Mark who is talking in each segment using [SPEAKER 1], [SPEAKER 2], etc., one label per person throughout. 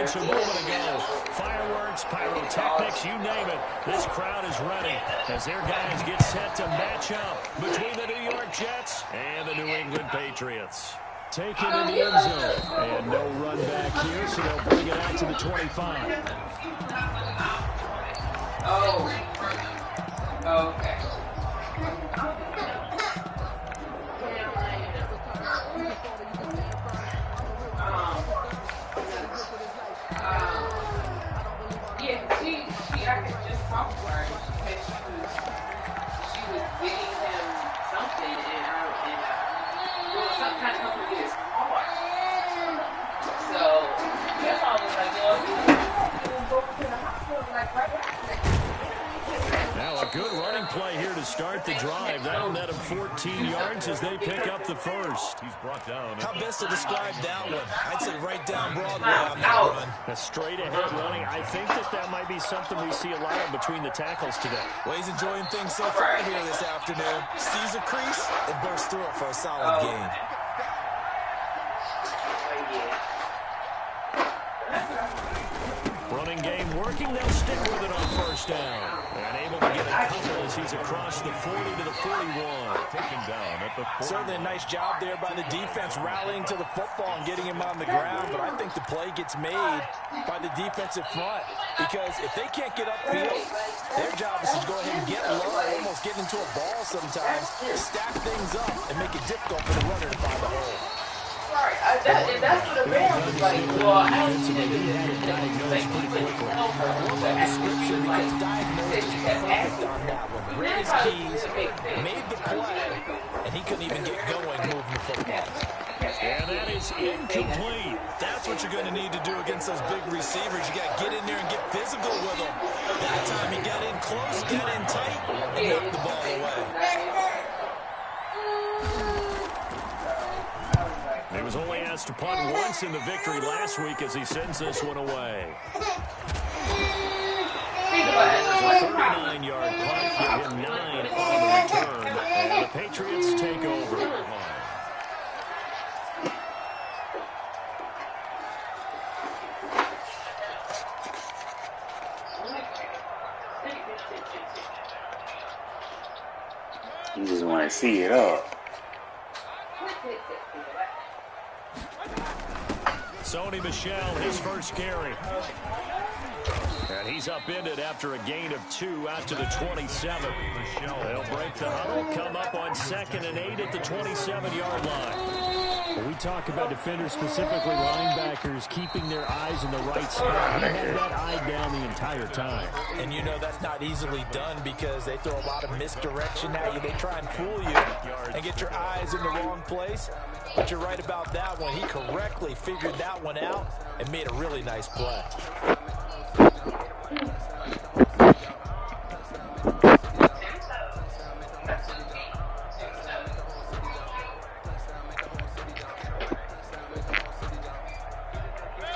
[SPEAKER 1] audience a moment ago. Fireworks, pyrotechnics, you name it. This crowd is ready as their guys get set to match up between the New York Jets and the New England Patriots. Taken in the end zone. And no run back here, so they'll bring it out to the 25.
[SPEAKER 2] Oh, okay. Yeah, I could just talk to her. She was getting him something, some kind of help with his car. So that's all I was like, well, go to the hospital like right after.
[SPEAKER 1] Now a good running play here to start the drive. That'll net him 14 yards as they pick up the first. He's brought down.
[SPEAKER 3] How best to describe that one? I'd say right down Broadway on that run.
[SPEAKER 1] A straight ahead running. I think that might be something we see a lot of between the tackles today.
[SPEAKER 3] Well, he's enjoying things so far here this afternoon. Sees a crease and bursts through it for a solid gain.
[SPEAKER 1] Running game working. They'll stick with it on first down. And able to get a couple as he's across the 40 to the 41. Taken down at the 40.
[SPEAKER 3] Certainly a nice job there by the defense rallying to the football and getting him on the ground. But I think the play gets made by the defensive front. Because if they can't get upfield, their job is to go ahead and get low, almost get into a ball sometimes, stack things up, and make it difficult for the runner to find the hole.
[SPEAKER 2] Right, that's what the man was like. Well, I don't see that he had it
[SPEAKER 1] diagnosed pretty quickly.
[SPEAKER 3] I love that description because diagnosed is perfect on that one. Read his keys, made the play, and he couldn't even get going moving the football.
[SPEAKER 1] And that is incomplete.
[SPEAKER 3] That's what you're going to need to do against those big receivers. You got to get in there and get physical with them. That time he got in close, got in tight, and knocked the ball away.
[SPEAKER 1] He was only asked to punt once in the victory last week as he sends this one away. There's a 39-yard punt, give him 9 on the return, and the Patriots take over.
[SPEAKER 4] You just want to see it up.
[SPEAKER 1] Sony Michel, his first carry. And he's upended after a gain of 2 out to the 27. They'll break the huddle, come up on 2nd and 8 at the 27-yard line.
[SPEAKER 5] When we talk about defenders, specifically linebackers, keeping their eyes in the right spot. He had that eye down the entire time.
[SPEAKER 3] And you know that's not easily done because they throw a lot of misdirection at you. They try and fool you and get your eyes in the wrong place. But you're right about that one. He correctly figured that one out and made a really nice play.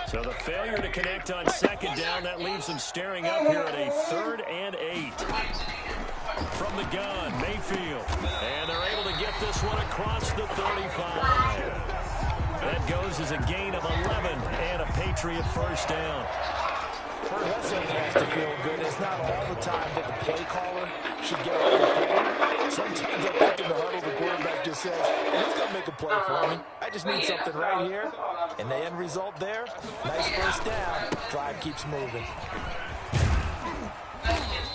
[SPEAKER 1] So the failure to connect on 2nd down, that leaves them staring up here at a 3rd and 8. From the gun, Mayfield. And they're able to get this one across the 35. That goes as a gain of 11 and a Patriot first down.
[SPEAKER 3] That certainly has to feel good. It's not all the time that the play caller should get on the play. Sometimes I think in the huddle, the quarterback just says, hey, he's going to make a play for me. I just need something right here. And the end result there, nice first down. Drive keeps moving.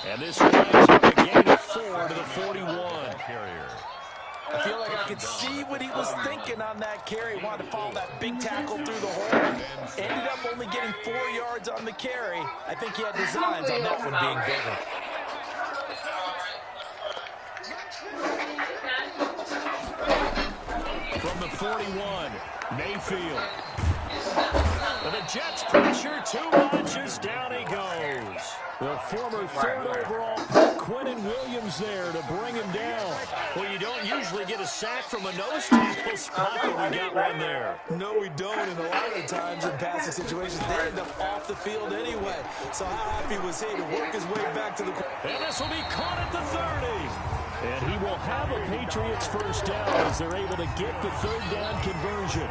[SPEAKER 1] And this drives up a gain of 4 to the 41. Carrier.
[SPEAKER 3] I feel like I could see what he was thinking on that carry. He wanted to follow that big tackle through the hole. Ended up only getting 4 yards on the carry. I think he had designs on that one being bigger.
[SPEAKER 1] From the 41, Mayfield. And the Jets pressure too much as down he goes. The former 3rd overall pick, Quentin Williams there to bring him down. Well, you don't usually get a sack from a nose tackle spot, but we got one there.
[SPEAKER 3] No, we don't, and a lot of the times in passing situations, they end up off the field anyway. So how happy was he to work his way back to the...
[SPEAKER 1] And this will be caught at the 30.
[SPEAKER 5] And he will have a Patriots first down as they're able to get the third down conversion.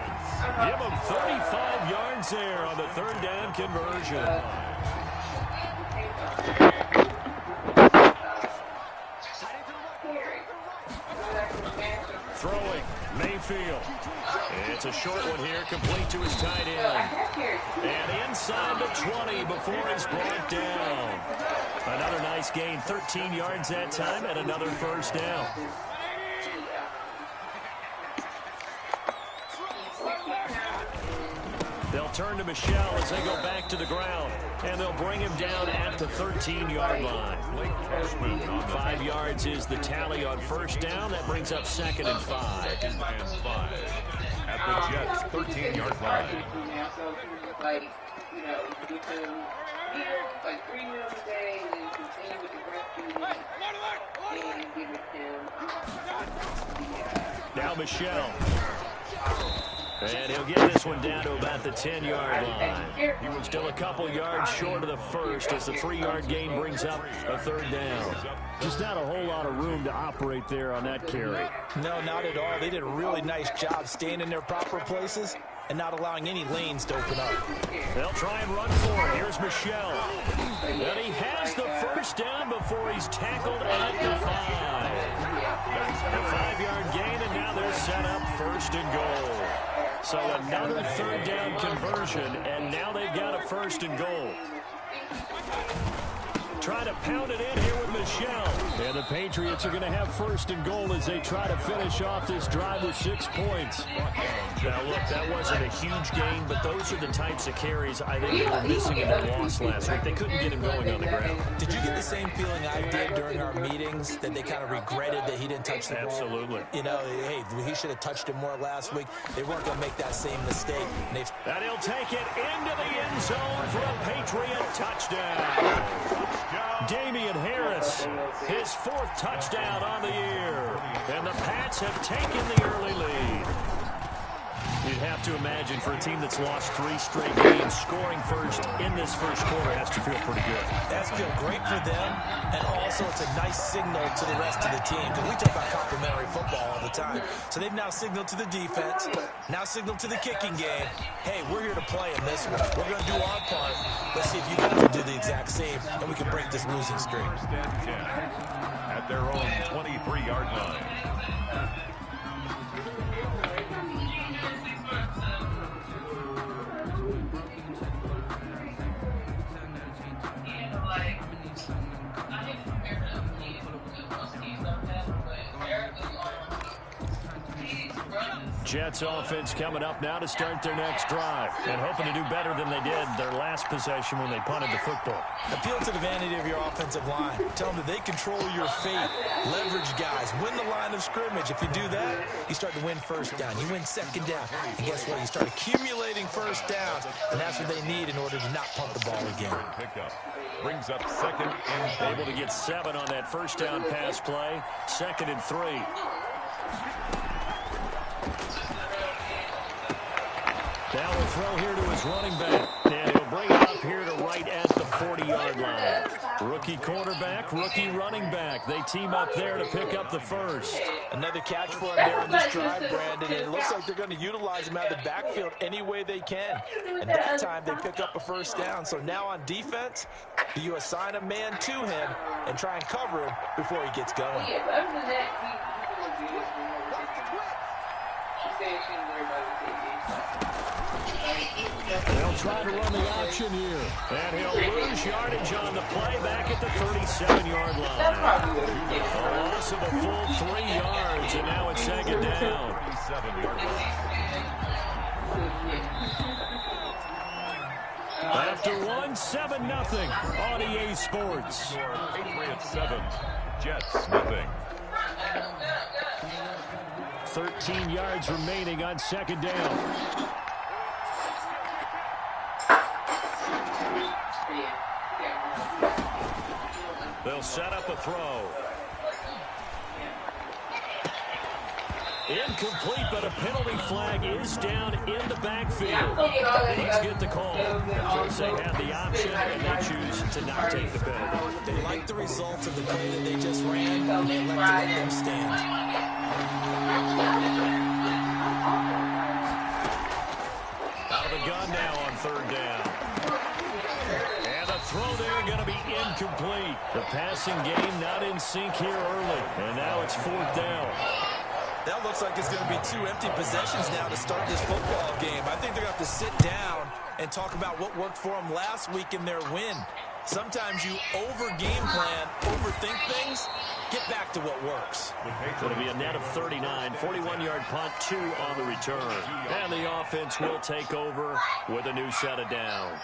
[SPEAKER 1] Give him 35 yards there on the third down conversion. Throwing, Mayfield. It's a short one here, complete to his tight end. And inside the 20 before he's brought down. Another nice gain, 13 yards that time, and another first down. They'll turn to Michelle as they go back to the ground, and they'll bring him down at the 13-yard line. 5 yards is the tally on first down. That brings up 2nd and 5.
[SPEAKER 6] At the Jets' 13-yard line.
[SPEAKER 2] Like, you know, give him meals, like 3 meals a day, and then continue with the breastfeeding, and give it him.
[SPEAKER 1] Now Michelle. And he'll get this one down to about the 10-yard line. He was still a couple yards short of the first as the 3-yard gain brings up a third down.
[SPEAKER 5] Just not a whole lot of room to operate there on that carry.
[SPEAKER 3] No, not at all. They did a really nice job staying in their proper places and not allowing any lanes to open up.
[SPEAKER 1] They'll try and run for it. Here's Michelle. And he has the first down before he's tackled at the 5. A 5-yard gain, and now they're set up 1st and goal. So another third down conversion, and now they've got a 1st and goal. Try to pound it in here with Michelle.
[SPEAKER 5] And the Patriots are going to have 1st and goal as they try to finish off this drive with 6 points.
[SPEAKER 1] Now, look, that wasn't a huge gain, but those are the types of carries I think they were missing in their loss last week. They couldn't get him going on the ground.
[SPEAKER 3] Did you get the same feeling I did during our meetings, that they kind of regretted that he didn't touch the ball?
[SPEAKER 1] Absolutely.
[SPEAKER 3] You know, hey, he should have touched it more last week. They weren't going to make that same mistake.
[SPEAKER 1] And he'll take it into the end zone for a Patriot touchdown. Damian Harris, his 4th touchdown on the year. And the Pats have taken the early lead. You'd have to imagine for a team that's lost 3 straight games, scoring first in this first quarter has to feel pretty good.
[SPEAKER 3] That's feel great for them, and also it's a nice signal to the rest of the team, because we talk about complementary football all the time. So they've now signaled to the defense, now signaled to the kicking game, hey, we're here to play in this one. We're going to do our part. Let's see if you guys can do the exact same, and we can break this losing streak.
[SPEAKER 6] At their own 23-yard line.
[SPEAKER 1] Jets offense coming up now to start their next drive and hoping to do better than they did their last possession when they punted the football.
[SPEAKER 3] Appeal to the vanity of your offensive line. Tell them that they control your fate. Leverage guys. Win the line of scrimmage. If you do that, you start to win first down. You win second down. And guess what? You start accumulating first downs, and that's what they need in order to not punt the ball again.
[SPEAKER 6] Pickup brings up 2nd and 3.
[SPEAKER 1] Able to get 7 on that first down pass play. 2nd and 3. Now we'll throw here to his running back, and he'll bring it up here to right at the 40-yard line. Rookie quarterback, rookie running back. They team up there to pick up the first.
[SPEAKER 3] Another catch for him there on this drive, Brandon, and it looks like they're going to utilize him out of the backfield any way they can. And that time they pick up a first down. So now on defense, do you assign a man to him and try and cover him before he gets going?
[SPEAKER 5] They'll try to run the option here.
[SPEAKER 1] And he'll lose yardage on the play back at the 37-yard line. A loss of a full 3 yards, and now it's 2nd down.
[SPEAKER 6] 37-yard line.
[SPEAKER 1] After 7-0 on EA Sports.
[SPEAKER 6] Patriots 7, Jets nothing.
[SPEAKER 5] 13 yards remaining on 2nd down.
[SPEAKER 1] They'll set up a throw. Incomplete, but a penalty flag is down in the backfield. Let's get the call. Of course, they had the option, and they choose to not take the penalty.
[SPEAKER 3] They like the results of the play that they just ran, and they elect to let them stand.
[SPEAKER 1] Out of the gun now on third down. And the throw there going to be incomplete. The passing game not in sync here early. And now it's fourth down.
[SPEAKER 3] That looks like it's going to be 2 empty possessions now to start this football game. I think they're going to have to sit down and talk about what worked for them last week in their win. Sometimes you over-game plan, overthink things, get back to what works.
[SPEAKER 1] It'll be a net of 39, 41-yard punt, 2 on the return. And the offense will take over with a new set of downs.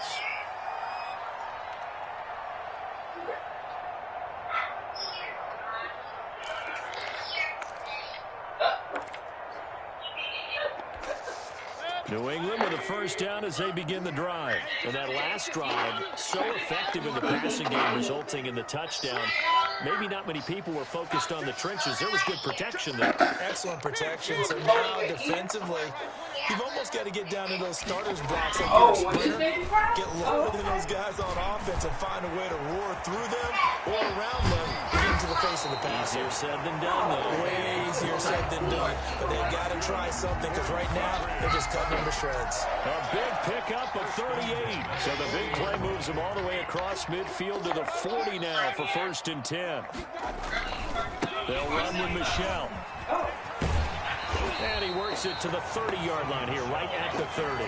[SPEAKER 1] New England with a first down as they begin the drive. And that last drive, so effective in the passing game, resulting in the touchdown. Maybe not many people were focused on the trenches. There was good protection there.
[SPEAKER 3] Excellent protection. So now defensively, you've almost got to get down to those starters blocks like you're a sprinter. Get lower than those guys on offense and find a way to roar through them or around them to get into the face of the pass.
[SPEAKER 1] Easier said than done, though.
[SPEAKER 3] Way easier said than done. But they've got to try something because right now they're just cutting them to shreds.
[SPEAKER 1] A big pickup of 38. So the big play moves them all the way across midfield to the 40 now for first and 10. They'll run with Michelle. And he works it to the 30-yard line here, right at the 30.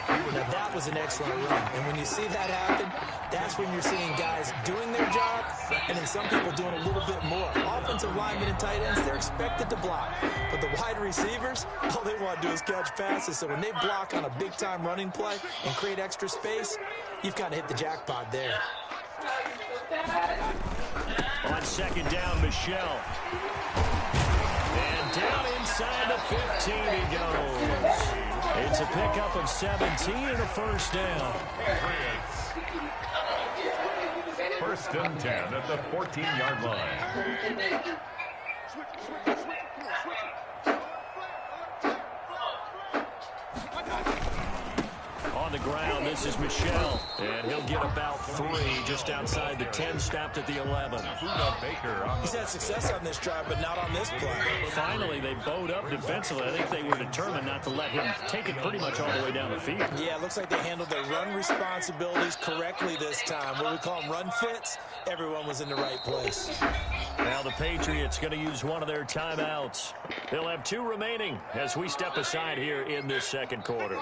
[SPEAKER 3] Now that was an excellent run. And when you see that happen, that's when you're seeing guys doing their job and then some people doing a little bit more. Offensive linemen and tight ends, they're expected to block. But the wide receivers, all they want to do is catch passes. So when they block on a big-time running play and create extra space, you've got to hit the jackpot there.
[SPEAKER 1] On second down, Michelle. And down inside the 15 he goes. It's a pickup of 17 and a first down.
[SPEAKER 6] First and 10 at the 14-yard line.
[SPEAKER 1] On the ground, this is Michelle. And he'll get about 3 just outside the 10, stopped at the 11.
[SPEAKER 3] He's had success on this drive, but not on this play.
[SPEAKER 1] Finally, they bowed up defensively. I think they were determined not to let him take it pretty much all the way down the field.
[SPEAKER 3] Yeah, it looks like they handled their run responsibilities correctly this time. What we call them run fits, everyone was in the right place.
[SPEAKER 1] Now the Patriots going to use one of their timeouts. They'll have 2 remaining as we step aside here in this second quarter.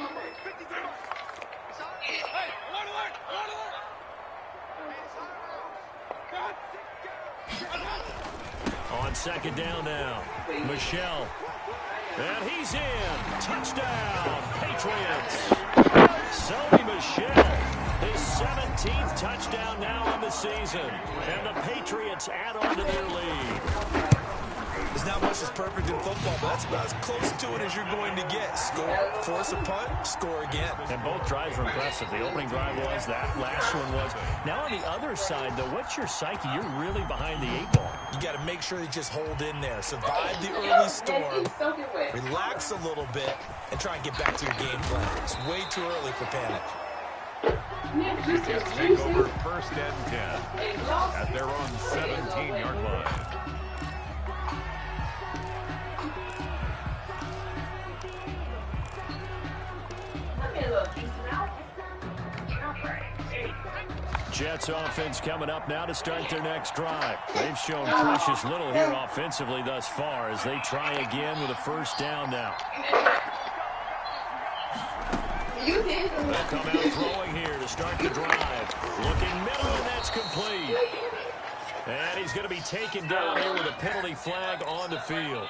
[SPEAKER 1] On second down now, Michelle. And he's in. Touchdown, Patriots. Sony Michelle, his 17th touchdown now on the season. And the Patriots add on to their lead.
[SPEAKER 3] There's not much that's perfect in football, but that's about as close to it as you're going to get. Score, force a punt, score again.
[SPEAKER 1] And both drives were impressive. The opening drive was, that last one was. Now on the other side, though, what's your psyche? You're really behind the 8 ball.
[SPEAKER 3] You got to make sure you just hold in there. Survive the early storm, relax a little bit, and try and get back to your game plan. It's way too early for panic.
[SPEAKER 6] Jets take over first and 10 at their own 17-yard line.
[SPEAKER 1] Jets offense coming up now to start their next drive. They've shown precious little here offensively thus far as they try again with a first down now. They'll come out throwing here to start the drive. Looking middle, and that's complete. And he's going to be taken down here with a penalty flag on the field.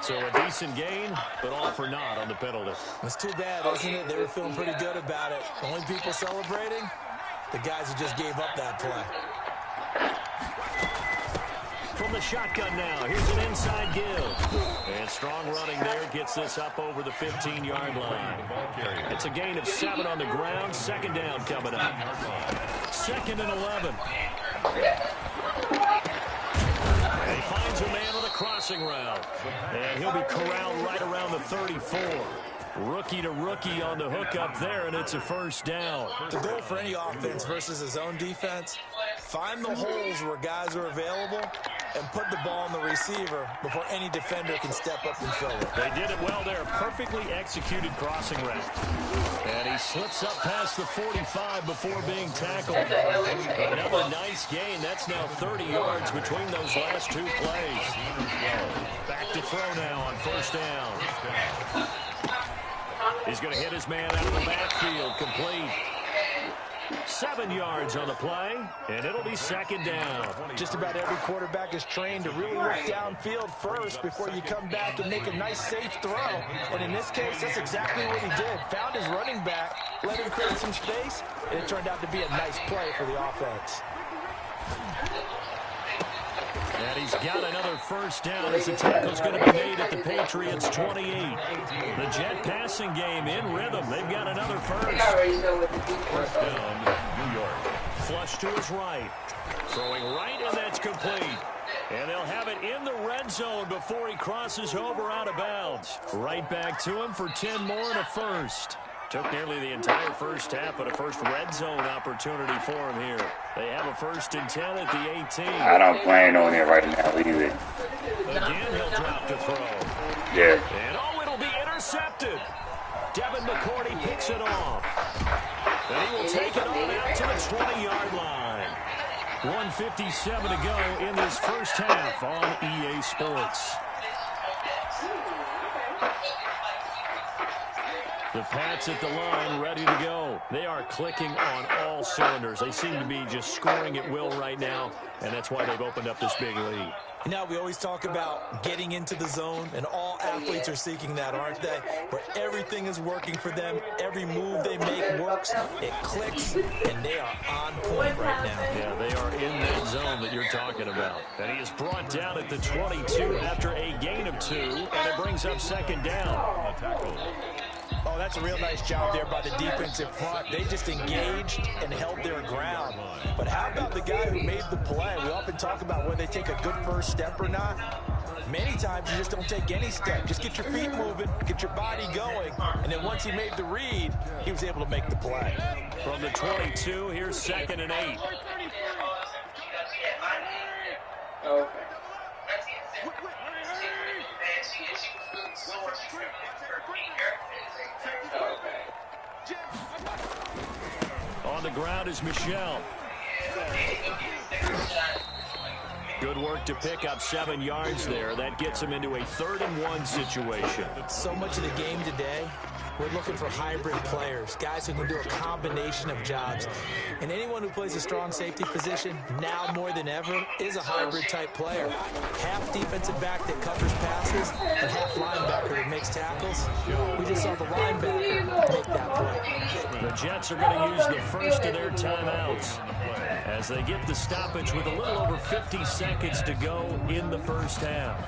[SPEAKER 1] So a decent gain, but all for naught on the penalty.
[SPEAKER 3] It's too bad, isn't it? They were feeling pretty good about it. The only people celebrating, the guys who just gave up that play.
[SPEAKER 1] From the shotgun now, here's an inside give. And strong running there gets this up over the 15-yard line. It's a gain of 7 on the ground. Second down coming up. Second and 11. And he finds a man with a crossing route. And he'll be corralled right around the 34. Rookie to rookie on the hookup there, and it's a first down.
[SPEAKER 3] The goal for any offense versus a zone defense, find the holes where guys are available and put the ball on the receiver before any defender can step up and fill it.
[SPEAKER 1] They did it well there. Perfectly executed crossing route. And he slips up past the 45 before being tackled. Another nice gain. That's now 30 yards between those last two plays. Back to throw now on first down. He's going to hit his man out of the backfield. Complete. 7 yards on the play, and it'll be second down.
[SPEAKER 3] Just about every quarterback is trained to really look downfield first before you come back and make a nice, safe throw. And in this case, that's exactly what he did. Found his running back, let him create some space, and it turned out to be a nice play for the offense.
[SPEAKER 1] And he's got another first down as the tackle's going to be made at the Patriots' 28. The Jet passing game in rhythm. They've got another first. First down, New York. Flush to his right. Throwing right, and that's complete. And they'll have it in the red zone before he crosses over out of bounds. Right back to him for 10 more and a first. Took nearly the entire first half, but a first red zone opportunity for him here. They have a 1st and 10 at the 18.
[SPEAKER 4] I don't plan on it right now either.
[SPEAKER 1] Again, he'll drop to throw.
[SPEAKER 4] Yeah.
[SPEAKER 1] And it'll be intercepted. Devin McCourty picks it off. And he will take it on out to the 20-yard line. 1:57 to go in this first half on EA Sports. The Pats at the line, ready to go. They are clicking on all cylinders. They seem to be just scoring at will right now, and that's why they've opened up this big lead.
[SPEAKER 3] You know, we always talk about getting into the zone, and all athletes are seeking that, aren't they? Where everything is working for them, every move they make works, it clicks, and they are on point right now.
[SPEAKER 1] Yeah, they are in that zone that you're talking about. And he is brought down at the 22 after a gain of 2, and it brings up second down.
[SPEAKER 3] Oh, that's a real nice job there by the defensive front. They just engaged and held their ground. But how about the guy who made the play? We often talk about whether they take a good first step or not. Many times you just don't take any step. Just get your feet moving, get your body going, and then once he made the read, he was able to make the play.
[SPEAKER 1] From the 22, here's 2nd and 8.
[SPEAKER 2] Okay.
[SPEAKER 1] On the ground is Michelle. Good work to pick up 7 yards there. That gets him into a 3rd and 1 situation.
[SPEAKER 3] So much of the game today, we're looking for hybrid players, guys who can do a combination of jobs. And anyone who plays a strong safety position, now more than ever, is a hybrid-type player. Half defensive back that covers passes and half linebacker that makes tackles. We just saw the linebacker make that play.
[SPEAKER 1] The Jets are going to use the first of their timeouts as they get the stoppage with a little over 50 seconds to go in the first half.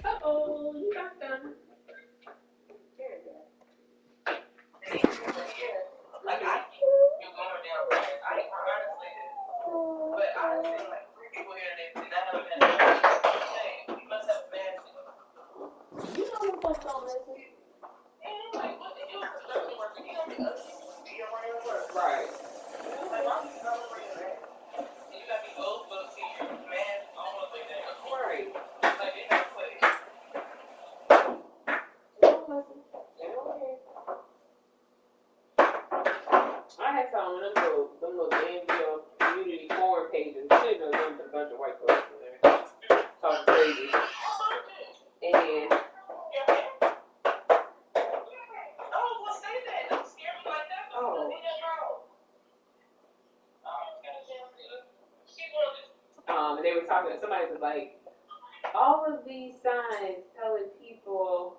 [SPEAKER 2] Uh-oh, you got them. Like, you're going down right. Honestly, but honestly, like, 3 people here, they not have a bad thing. You must have a bad thing. You know who folks don't listen? And, like, what the hell is the work? You don't need other people to be around work. Right. Like, I'm just not around that. And you got to be old, but see, you're mad, almost like that. Right. Like, they have to play. I had found one of them little damn community forum pages. You know, them a bunch of white folks in there talking crazy. And well, say that. Don't scare me like that. And they were talking. Somebody was like, all of these signs telling people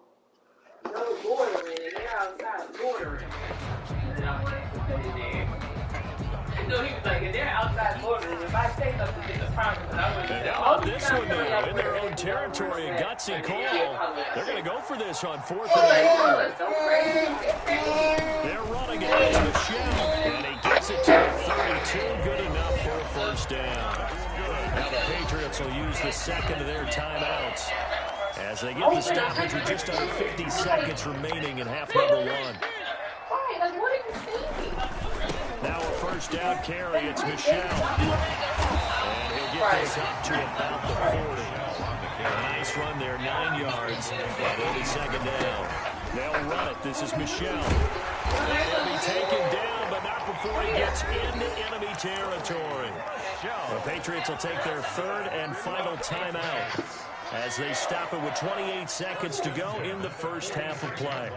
[SPEAKER 2] no bordering, and they're outside bordering. And I was sitting there, and know he was like, if they're outside borders, if I say something, it's a problem.
[SPEAKER 1] And how about this one now? In their own territory, a gutsy call. They're going to go for this on 4th and 1. They're running it. It's Michelle, and he gets it to the 32. Good enough for a first down. Now the Patriots will use the second of their timeouts as they get the stoppage with just under 50 seconds remaining in half number 1. Now a first down carry. It's Michelle. And he'll get this up to about the 40. A nice run there, 9 yards. And it'll be second down. They'll run it. This is Michelle. He'll be taken down, but not before he gets into enemy territory. The Patriots will take their 3rd and final timeout as they stop it with 28 seconds to go in the first half of play.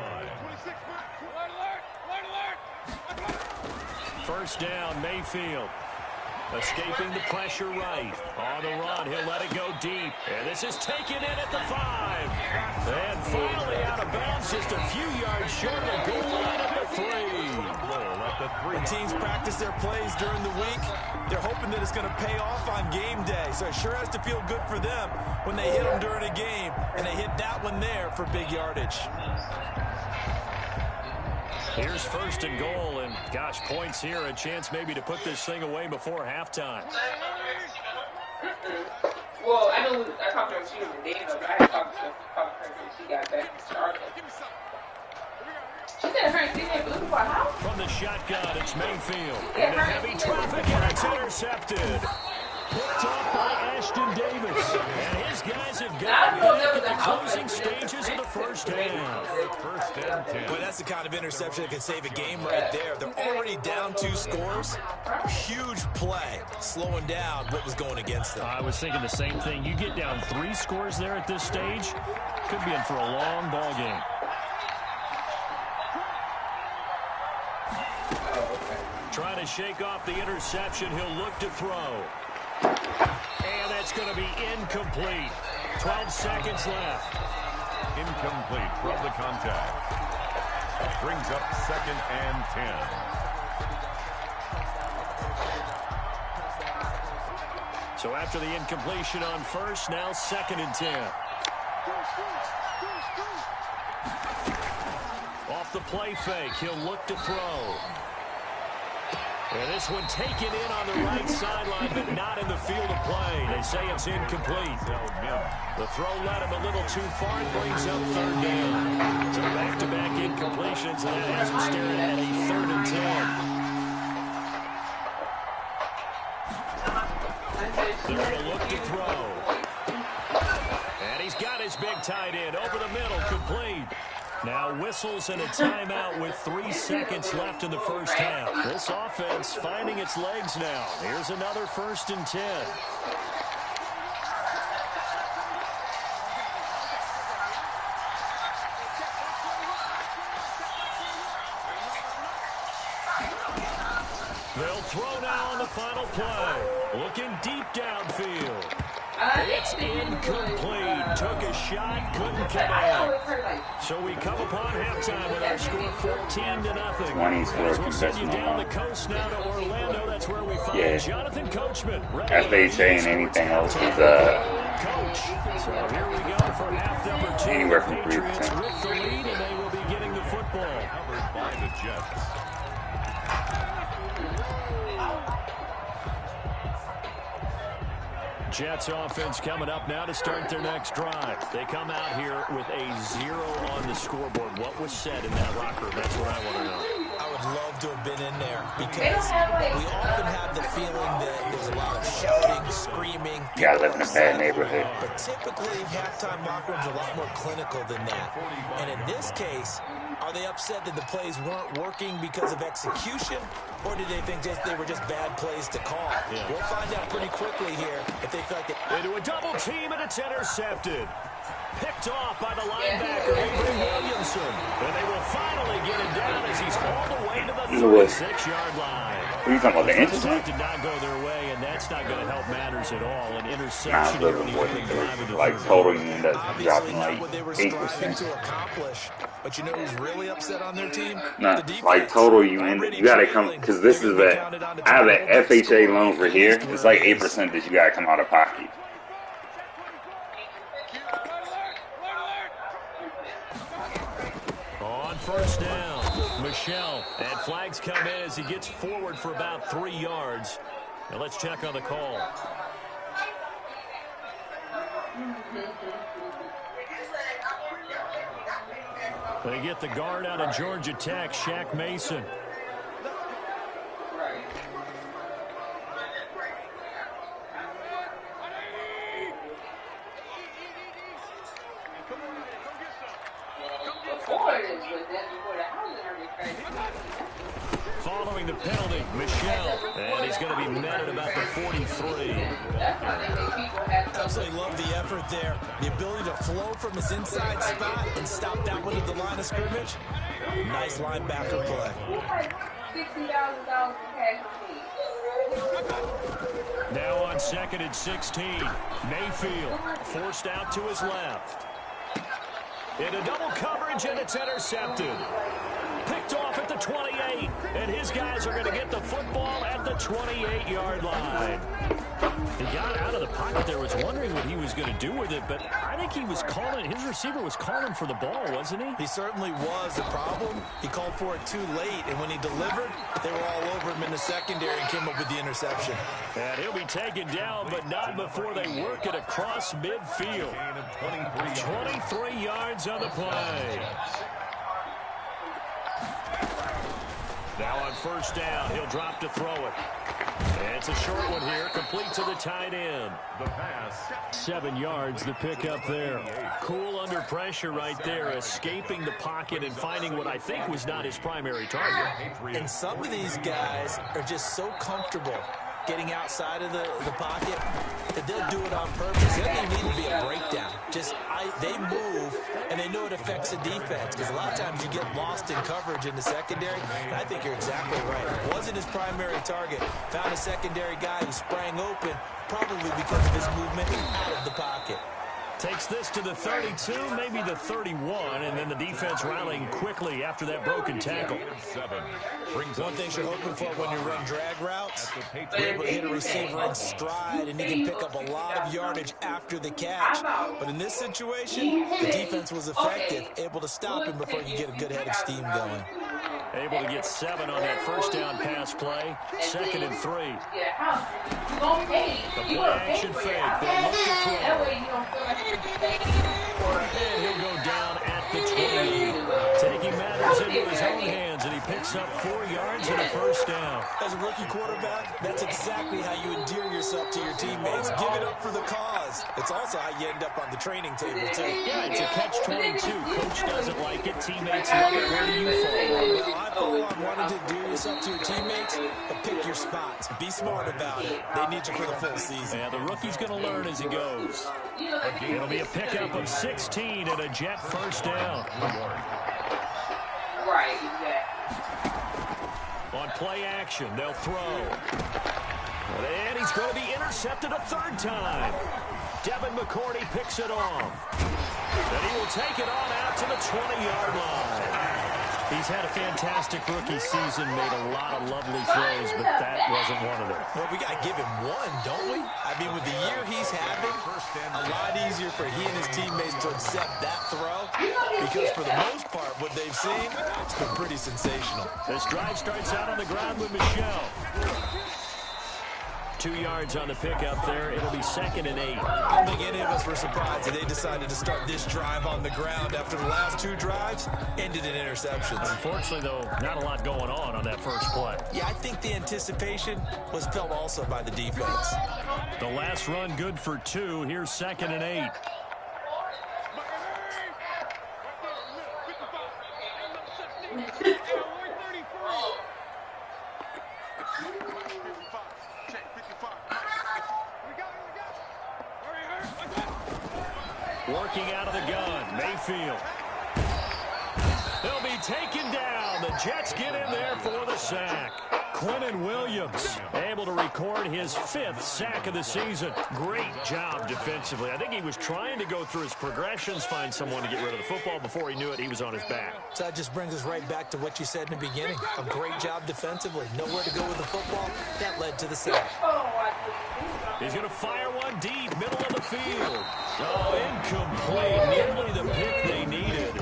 [SPEAKER 1] First down, Mayfield. Escaping the pressure right. On the run, he'll let it go deep. And this is taken in at the 5. And finally out of bounds, just a few yards short of the goal line at the 3.
[SPEAKER 3] When teams practice their plays during the week, they're hoping that it's going to pay off on game day. So it sure has to feel good for them when they hit them during a game. And they hit that one there for big yardage.
[SPEAKER 1] Here's 1st and goal, and gosh, points here, a chance maybe to put this thing away before halftime.
[SPEAKER 2] Well, I know I talked to her, she was in Dana, but I had talked to her when she got back from Charlotte. She said her teammate was looking for a house.
[SPEAKER 1] From the shotgun, it's Mayfield. Into heavy traffic, and it's intercepted. Picked off by Ashton Davis. And his guys have got back at the closing stages of the first half.
[SPEAKER 6] First and 10.
[SPEAKER 3] But that's the kind of interception that can save a game right there. They're already down 2 scores. Huge play, slowing down what was going against them.
[SPEAKER 5] I was thinking the same thing. You get down 3 scores there at this stage, could be in for a long ball game.
[SPEAKER 1] Trying to shake off the interception. He'll look to throw. And that's going to be incomplete. 12 seconds left.
[SPEAKER 6] Incomplete from the contact. Brings up 2nd and 10.
[SPEAKER 1] So after the incompletion on 1st, now 2nd and 10. Off the play fake, he'll look to throw. And this one taken in on the right sideline, but not in the field of play. They say it's incomplete. The throw led him a little too far. It brings up 3rd down. So back-to-back incompletions, and that has him staring at a 3rd and 10. They're going to look to throw. And he's got his big tight end over the middle, complete. Now whistles and a timeout with 3 seconds left in the first half. This offense finding its legs now. Here's another 1st and 10. They'll throw now on the final play. Looking deep downfield. It's incomplete. Took a shot, couldn't connect. So we come upon halftime with our score 14-0.
[SPEAKER 4] 20 scores
[SPEAKER 1] We'll send you down the
[SPEAKER 4] concessional.
[SPEAKER 1] coast now to Orlando. That's where we find Jonathan Coachman.
[SPEAKER 4] If they saying anything else is
[SPEAKER 1] Coach. So here we go for half number 2.
[SPEAKER 4] Anywhere from
[SPEAKER 1] Patriots
[SPEAKER 4] 3%.
[SPEAKER 1] with the lead, and they will be getting the football.
[SPEAKER 6] Covered by the Jets.
[SPEAKER 1] Jets offense coming up now to start their next drive. They come out here with a 0 on the scoreboard. What was said in that locker room? That's what I want to know.
[SPEAKER 3] I would love to have been in there because we often have the feeling that there's a lot of shouting, screaming.
[SPEAKER 4] Yeah, I live in a bad neighborhood.
[SPEAKER 3] But typically, halftime locker rooms are a lot more clinical than that. And in this case, are they upset that the plays weren't working because of execution, or did they think they were just bad plays to call?
[SPEAKER 1] Yeah.
[SPEAKER 3] We'll find out pretty quickly here if they feel like they...
[SPEAKER 1] Into a double team, and it's intercepted. Picked off by the linebacker, Avery Williamson. And they will finally get him down as he's all the way to the 26-yard line.
[SPEAKER 4] What are you talking about, the
[SPEAKER 1] First
[SPEAKER 4] intercept?
[SPEAKER 1] did not go their way, and that's not going to help matters at all. An
[SPEAKER 4] Nah,
[SPEAKER 1] interception
[SPEAKER 4] it
[SPEAKER 1] here
[SPEAKER 4] doesn't
[SPEAKER 1] leaves
[SPEAKER 4] work.
[SPEAKER 1] them driving the
[SPEAKER 4] Like,
[SPEAKER 1] third
[SPEAKER 4] total,
[SPEAKER 1] quarter.
[SPEAKER 4] you end up
[SPEAKER 3] Obviously
[SPEAKER 4] dropping
[SPEAKER 3] not
[SPEAKER 4] like
[SPEAKER 3] what they were striving
[SPEAKER 4] 8%.
[SPEAKER 3] to accomplish. But you know who's really upset on their team?
[SPEAKER 4] Nah,
[SPEAKER 3] The defense.
[SPEAKER 4] like, total, you end up,
[SPEAKER 3] Already
[SPEAKER 4] you gotta come,
[SPEAKER 3] trailing.
[SPEAKER 4] because this
[SPEAKER 3] They're
[SPEAKER 4] is
[SPEAKER 3] gonna be
[SPEAKER 4] the,
[SPEAKER 3] counted on to
[SPEAKER 4] I have
[SPEAKER 3] try to
[SPEAKER 4] an
[SPEAKER 3] hold that
[SPEAKER 4] FHA
[SPEAKER 3] score,
[SPEAKER 4] loan for
[SPEAKER 3] at
[SPEAKER 4] here.
[SPEAKER 3] least
[SPEAKER 4] It's
[SPEAKER 3] where
[SPEAKER 4] like
[SPEAKER 3] it is.
[SPEAKER 4] 8% that you gotta come out of pocket.
[SPEAKER 1] On first down, Michelle, and flags come in as he gets forward for about 3 yards. Now let's check on the call. They get the guard out of Georgia Tech, Shaq Mason. Following the penalty, Michelle, and he's going to be met at about the 43.
[SPEAKER 3] Absolutely love the effort there. The ability to flow from his inside spot and stop that one at the line of scrimmage. Nice linebacker play.
[SPEAKER 1] Now on 2nd and 16, Mayfield forced out to his left. Into double coverage, and it's intercepted. Picked off at the 28, and his guys are going to get the football at the 28-yard line. He got out of the pocket there, was wondering what he was going to do with it, but I think he was calling, his receiver was calling for the ball, wasn't he?
[SPEAKER 3] He certainly was. The problem, he called for it too late, and when he delivered, they were all over him in the secondary and came up with the interception.
[SPEAKER 1] And he'll be taken down, but not before they work it across midfield. 23 yards on the play. Now on first down, he'll drop to throw it. And it's a short one here, complete to the tight end.
[SPEAKER 6] The pass.
[SPEAKER 1] 7 yards, the pickup there. Cool under pressure right there, escaping the pocket and finding what I think was not his primary target.
[SPEAKER 3] And some of these guys are just so comfortable getting outside of the pocket that they'll do it on purpose. It doesn't need to be a breakdown. They move, and they know it affects the defense, because a lot of times you get lost in coverage in the secondary, and I think you're exactly right. It wasn't his primary target. Found a secondary guy who sprang open, probably because of his movement out of the pocket.
[SPEAKER 1] Takes this to the 32, maybe the 31, and then the defense rallying quickly after that broken tackle.
[SPEAKER 3] One thing you're hoping for when you run drag routes, you're able to hit a receiver in stride, and he can pick up a lot of yardage after the catch. But in this situation, the defense was effective, able to stop him before you get a good head of steam going.
[SPEAKER 1] Able to get 7 on that first down pass play. 2nd and 3. The play action fake. They look to throw. And he'll go down at the 20. Taking matters into his own hands, and he picks up 4 yards and a first down.
[SPEAKER 3] As a rookie quarterback, that's exactly how you endear yourself to your teammates. Give it up for the cause. It's also how you end up on the training table, too.
[SPEAKER 1] Yeah, it's a catch-22. Coach doesn't like it. Teammates love it. Where do you fall?
[SPEAKER 3] Well, I fall on wanting to endear yourself to your teammates, but pick your spots. Be smart about it. They need you for the full season.
[SPEAKER 1] Yeah, the rookie's going to learn as he goes. It'll be a pickup of 16 and a Jet first down.
[SPEAKER 2] Right,
[SPEAKER 1] On play action, they'll throw. And he's going to be intercepted a 3rd time. Devin McCourty picks it off. And he will take it on out to the 20-yard line. He's had a fantastic rookie season, made a lot of lovely throws, but that wasn't one of them.
[SPEAKER 3] Well, we got to give him one, don't we? I mean, with the year he's having, a lot easier for he and his teammates to accept that throw, because for the most part, what they've seen, it's been pretty sensational.
[SPEAKER 1] This drive starts out on the ground with Michelle. 2 yards on the pickup there. It'll be 2nd and 8.
[SPEAKER 3] I don't think any of us were surprised that they decided to start this drive on the ground after the last 2 drives ended in interceptions.
[SPEAKER 1] Unfortunately, though, not a lot going on that first play.
[SPEAKER 3] Yeah, I think the anticipation was felt also by the defense.
[SPEAKER 1] The last run good for 2. Here's 2nd and 8. Working out of the gun, Mayfield. They'll be taken down. the Jets get in there for the sack. Quentin Williams able to record his 5th sack of the season. Great job defensively. I think he was trying to go through his progressions, find someone to get rid of the football. Before he knew it, he was on his back.
[SPEAKER 3] So that just brings us right back to what you said in the beginning. A great job defensively. Nowhere to go with the football. That led to the sack.
[SPEAKER 1] He's going to fire one deep, middle of the field. Oh, incomplete. Nearly the pick they needed.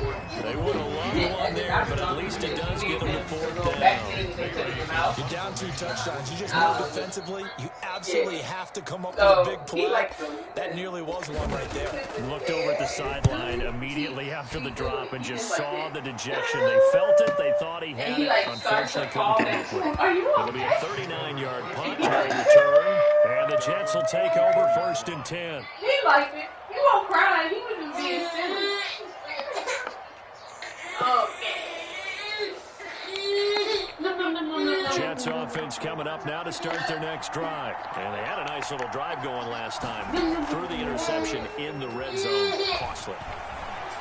[SPEAKER 1] They would have loved one there, but at least it does get them the 4th down.
[SPEAKER 3] You're down 2 touchdowns. You just know defensively, you absolutely have to come up with a big play. That nearly was one right there.
[SPEAKER 1] Looked over at the sideline immediately after the drop and just saw the dejection. They felt it. They thought he had it. Unfortunately, couldn't come up with it. It'll be a 39-yard punt. No return. And the Jets will take over 1st and 10.
[SPEAKER 2] He liked it. He won't cry. He was just being silly.
[SPEAKER 1] Jets offense coming up now to start their next drive. And they had a nice little drive going last time. Threw the interception in the red zone. Costly.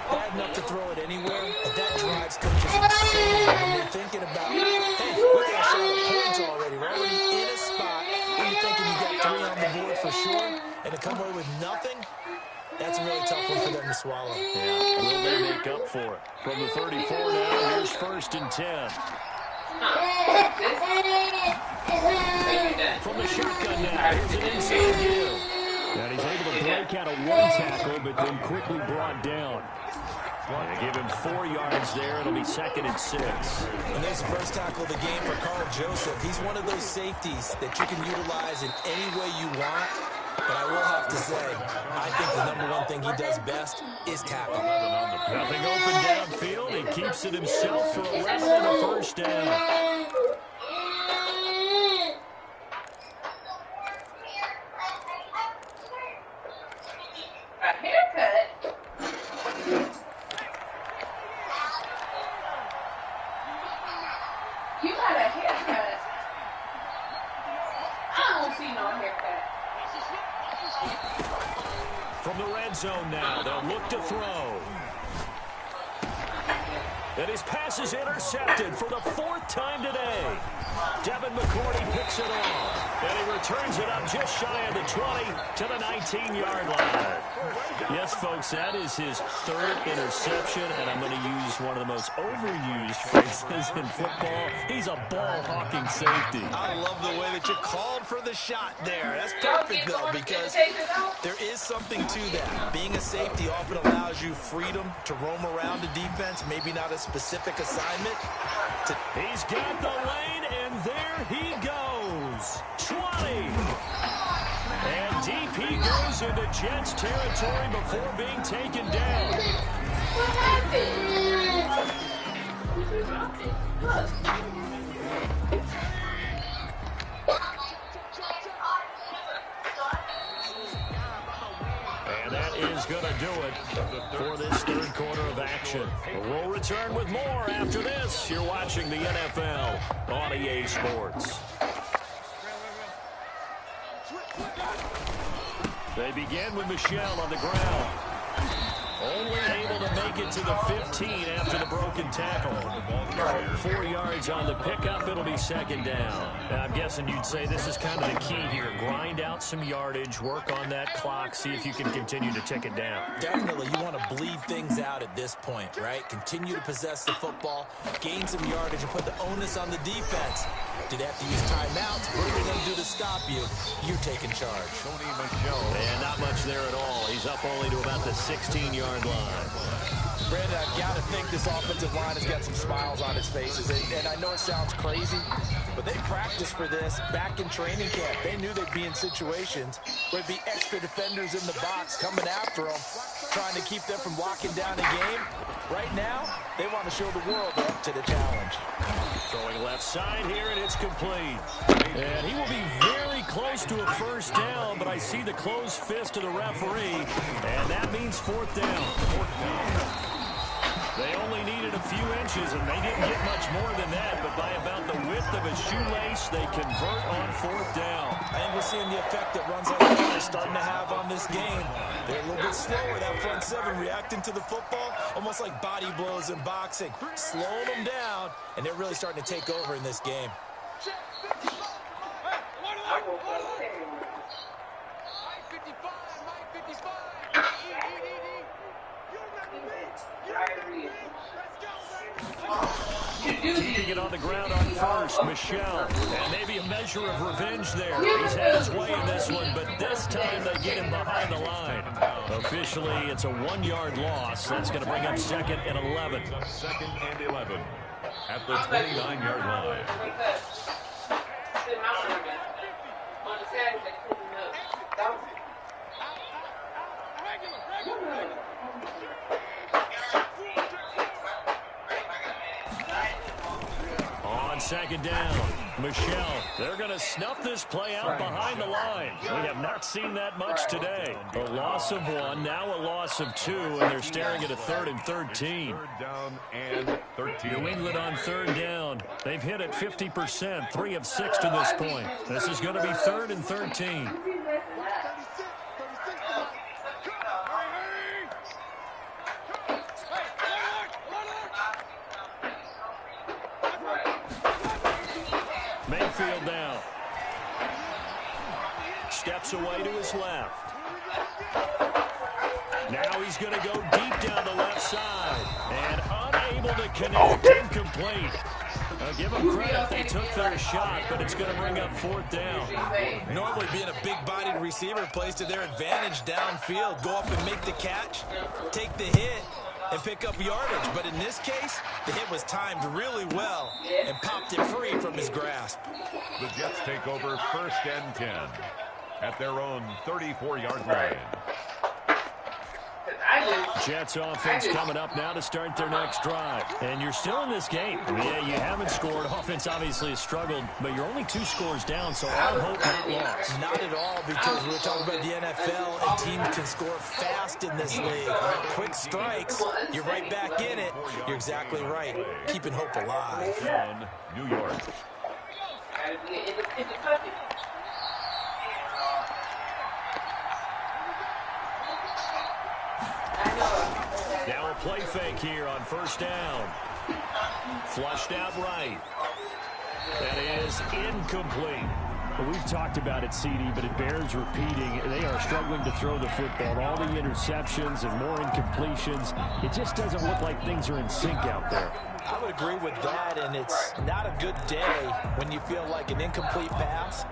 [SPEAKER 3] Bad enough to throw it anywhere, but that drives coaches insane when they're thinking about, hey, we got a shot at points already. We're already in a spot where you're thinking you got 3 on the board for sure, and to come away with nothing, that's a really tough one for them to swallow.
[SPEAKER 1] Yeah, will they make up for it? From the 34 now, here's 1st and 10. From the shotgun now, here's an inside give. And he's able to break out of one tackle, but then quickly brought down. They give him 4 yards there. It'll be 2nd and 6.
[SPEAKER 3] And there's the first tackle of the game for Carl Joseph. He's one of those safeties that you can utilize in any way you want. But I will have to say, I think the #1 thing he does best is tackle.
[SPEAKER 1] Nothing open downfield. He keeps it himself for 11 and a 1st down.
[SPEAKER 2] A haircut? You got a haircut? I don't see no haircut.
[SPEAKER 1] From the red zone now, they'll look to throw. And his pass is intercepted for the 4th time today. Devin McCourty picks it off. And he returns it up just shy of the 20 to the 19-yard line. Yes, folks, that is his 3rd interception, and I'm going to use one of the most overused phrases in football. He's a ball-hawking safety.
[SPEAKER 3] I love the way that you called for the shot there. That's perfect, though, because there is something to that. Being a safety often allows you freedom to roam around the defense, maybe not a specific assignment.
[SPEAKER 1] He's got the lane, and there he goes. 20. And deep he goes into Jets territory before being taken down.
[SPEAKER 2] What happened?
[SPEAKER 1] And that is going to do it for this 3rd quarter of action. We'll return with more after this. You're watching the NFL on EA Sports. They begin with Michel on the ground. Only able to make it to the 15 after the broken tackle. 4 yards on the pickup. It'll be 2nd down. Now, I'm guessing you'd say this is kind of the key here. Grind out some yardage, work on that clock, see if you can continue to tick it down.
[SPEAKER 3] Definitely. You want to bleed things out at this point, right? Continue to possess the football, gain some yardage, and put the onus on the defense. Do they have to use timeouts? What are they going to do to stop you? You're taking charge.
[SPEAKER 1] And not much there at all. He's up only to about the 16-yard line.
[SPEAKER 3] Brandon, I've got to think this offensive line has got some smiles on its faces. And I know it sounds crazy, but they practiced for this back in training camp. They knew they'd be in situations where there'd be extra defenders in the box coming after them, trying to keep them from locking down the game. Right now, they want to show the world they're up to the challenge.
[SPEAKER 1] Throwing left side here, and it's complete. And he will be very close to a 1st down, but I see the closed fist of the referee, and that means 4th down. They only needed a few inches, and they didn't get much more than that, but by about the width of a shoelace, they convert on 4th down.
[SPEAKER 3] I think we're seeing the effect that runs like that is starting to have on this game. They're a little bit slower, that front seven, reacting to the football, almost like body blows in boxing, slowing them down, and they're really starting to take over in this game.
[SPEAKER 1] Keeping it on the ground on first, Michelle. And maybe a measure of revenge there. He's had his way in this one, but this time they get him behind the line. Officially, it's a 1-yard loss. That's going to bring up 2nd and 11.
[SPEAKER 6] 2nd and 11 at the 29-yard line.
[SPEAKER 1] On 2nd down, Michelle. They're going to snuff this play out behind the line. We have not seen that much today. A loss of 1, now a loss of 2, and they're staring at a 3rd and 13.
[SPEAKER 6] 3rd down and 13.
[SPEAKER 1] New England on 3rd down. They've hit it 50%, 3 of 6 to this point. This is going to be 3rd and 13. Mayfield now. Steps away to his left. Now he's going to go deep down the left side. And unable to connect. Incomplete. Give them credit. They took their shot, but it's going to bring up 4th down.
[SPEAKER 3] Normally being a big-bodied receiver plays to their advantage downfield. Go up and make the catch, take the hit, and pick up yardage. But in this case, the hit was timed really well and popped it free from his grasp.
[SPEAKER 6] The Jets take over 1st and 10 at their own 34-yard line.
[SPEAKER 1] Jets offense coming up now to start their next drive. And you're still in this game. Yeah, you haven't scored. Offense obviously has struggled, but you're only 2 scores down, so all hope not lost.
[SPEAKER 3] Not at all, because we're talking about the NFL, and teams can score fast in this league. Quick strikes, you're right back in it. You're exactly right. Keeping hope alive.
[SPEAKER 6] On New York.
[SPEAKER 1] Now a play fake here on 1st down. Flushed out right. That is incomplete.
[SPEAKER 5] Well, we've talked about it, CD, but it bears repeating. They are struggling to throw the football. All the interceptions and more incompletions. It just doesn't look like things are in sync out there.
[SPEAKER 3] I would agree with that, and it's not a good day when you feel like an incomplete pass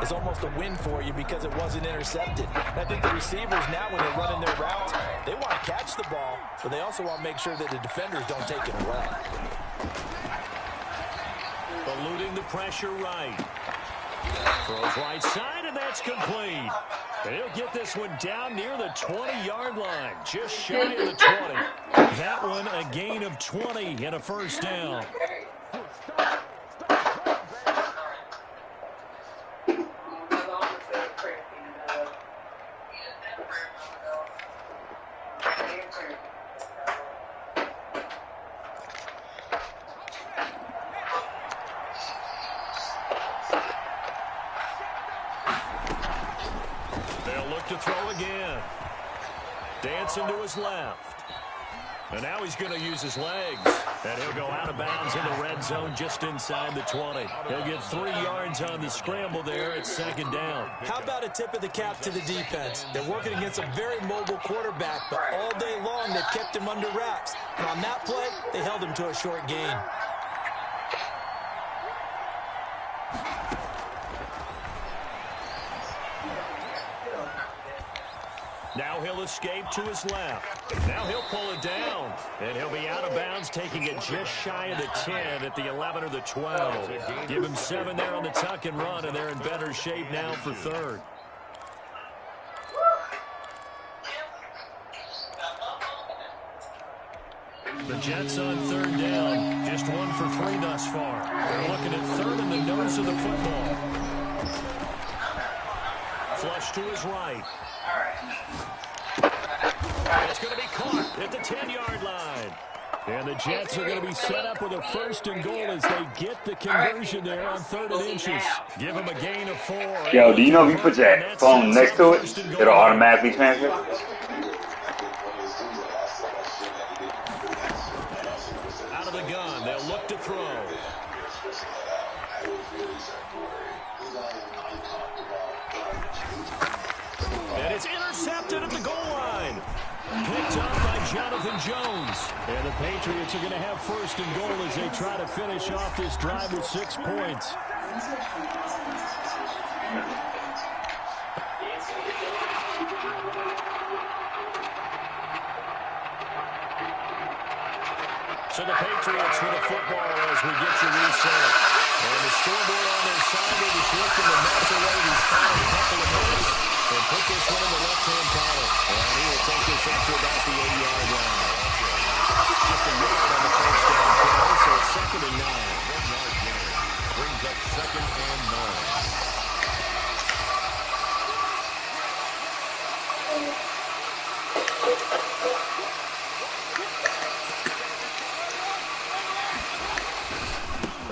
[SPEAKER 3] is almost a win for you because it wasn't intercepted. And I think the receivers now, when they're running their routes, they want to catch the ball, but they also want to make sure that the defenders don't take it away.
[SPEAKER 1] Eluding the pressure right. Throws right side, and that's complete. And he'll get this one down near the 20-yard line, just shy of the 20. That one a gain of 20 and a 1st down. To throw again. Dancing to his left. And now he's going to use his legs. And he'll go out of bounds in the red zone just inside the 20. He'll get 3 yards on the scramble there at 2nd down.
[SPEAKER 3] How about a tip of the cap to the defense? They're working against a very mobile quarterback, but all day long they've kept him under wraps. And on that play, they held him to a short gain.
[SPEAKER 1] Now he'll escape to his left. Now he'll pull it down. And he'll be out of bounds, taking it just shy of the 10 at the 11 or the 12. Give him 7 there on the tuck and run, and they're in better shape now for 3rd. The Jets on 3rd down. Just 1 for 3 thus far. They're looking at 3rd in the nose of the football. Flush to his right. It's going to be caught at the 10-yard line.
[SPEAKER 5] And the Jets are going to be set up with a 1st and goal as they get the conversion there on 3rd and inches. Give them a gain of 4.
[SPEAKER 4] Yo, do you know if you put your phone next to it, it'll automatically transfer?
[SPEAKER 1] Out of the gun, they'll look to throw. And it's intercepted at the goal line. Picked up by Jonathan Jones. And the Patriots are going to have 1st and goal as they try to finish off this drive with 6 points. So the Patriots with a football as we get you reset. And the scoreboard on their side, they're just looking to match away these final couple of minutes and put this one in the left-hand column. And he will take this up to about the 8-yard line. Just a yard on the first down play, so it's 2nd and 9.
[SPEAKER 6] 1-yard gain. Brings up 2nd and 9.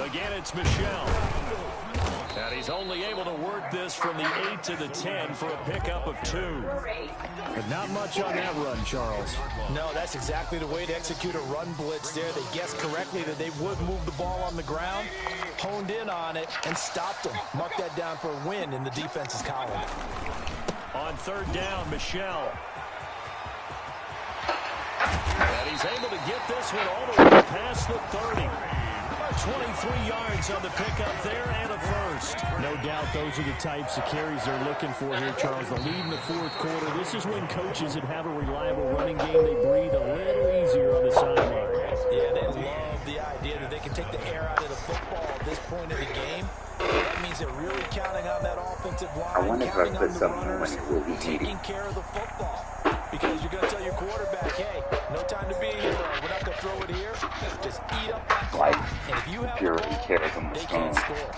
[SPEAKER 1] Again, it's Michel. And he's only able to work this from the 8 to the 10 for a pickup of 2.
[SPEAKER 5] But not much on that run, Charles.
[SPEAKER 3] No, that's exactly the way to execute a run blitz there. They guessed correctly that they would move the ball on the ground, honed in on it, and stopped them. Mark that down for a win in the defense's column.
[SPEAKER 1] On 3rd down, Michel. And he's able to get this one all the way past the 30. 23 yards on the pickup there and a 1st.
[SPEAKER 5] No doubt those are the types of carries they're looking for here, Charles. The lead in the 4th quarter. This is when coaches that have a reliable running game, they breathe a little easier on the sideline.
[SPEAKER 3] Yeah, they love the idea that they can take the air out of the football at this point of the game. That means they're really counting on that offensive line.
[SPEAKER 4] I wonder if I put something in
[SPEAKER 3] runners,
[SPEAKER 4] when it will be
[SPEAKER 3] taking care of the football. Because you're going to tell your quarterback, hey, no time to be here. We're not going to throw it here. Just eat up that clock. And if you have the ball, they can't score.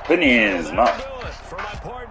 [SPEAKER 4] Put it in his mouth.
[SPEAKER 1] For my partner.